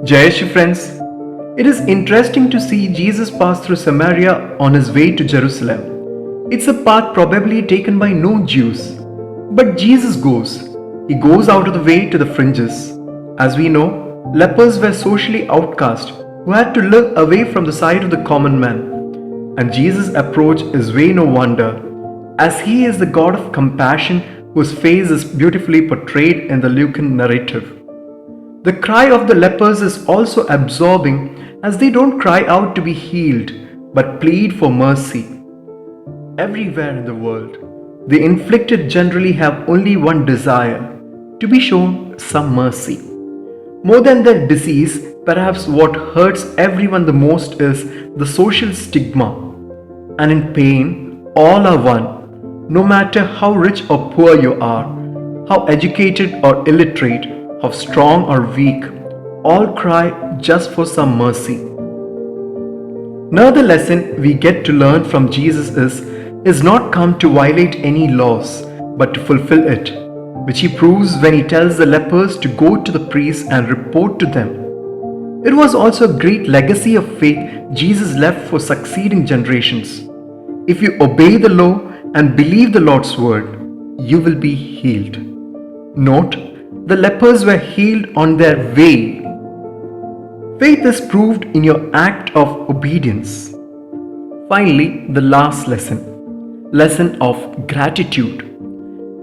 Jai Shri friends, it is interesting to see Jesus pass through Samaria on his way to Jerusalem. It's a path probably taken by no Jews. But Jesus goes. He goes out of the way to the fringes. As we know, lepers were socially outcast who had to live away from the sight of the common man. And Jesus' approach is way no wonder, as he is the God of compassion whose face is beautifully portrayed in the Lucan narrative. The cry of the lepers is also absorbing, as they don't cry out to be healed but plead for mercy. Everywhere in the world, the inflicted generally have only one desire: to be shown some mercy. More than their disease, perhaps what hurts everyone the most is the social stigma. And in pain, all are one. No matter how rich or poor you are, how educated or illiterate, how strong or weak, all cry just for some mercy. Another lesson we get to learn from Jesus is not come to violate any laws, but to fulfill it, which he proves when he tells the lepers to go to the priests and report to them. It was also a great legacy of faith Jesus left for succeeding generations. If you obey the law and believe the Lord's word, you will be healed. Note, the lepers were healed on their way. Faith is proved in your act of obedience. Finally, the last lesson of gratitude.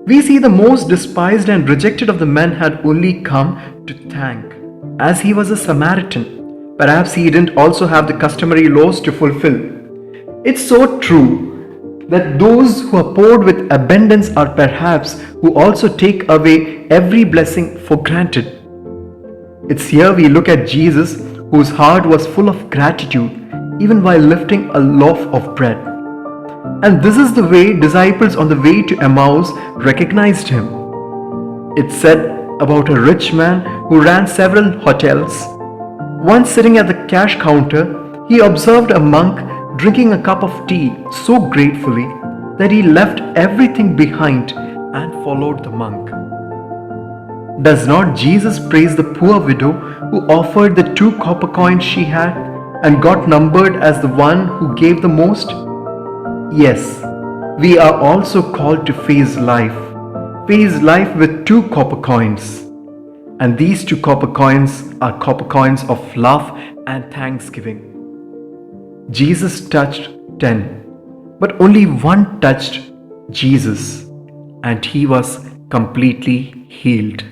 We see the most despised and rejected of the men had only come to thank, as he was a Samaritan. Perhaps he didn't also have the customary laws to fulfill. It's so true that those who are poured with abundance are perhaps who also take away every blessing for granted. It's here we look at Jesus, whose heart was full of gratitude even while lifting a loaf of bread. And this is the way disciples on the way to Emmaus recognized him. It's said about a rich man who ran several hotels. Once sitting at the cash counter, he observed a monk drinking a cup of tea so gratefully that he left everything behind and followed the monk. Does not Jesus praise the poor widow who offered the 2 copper coins she had and got numbered as the one who gave the most? Yes, we are also called to face life with 2 copper coins. And these 2 copper coins are copper coins of love and thanksgiving. Jesus touched 10, but only one touched Jesus, and he was completely healed.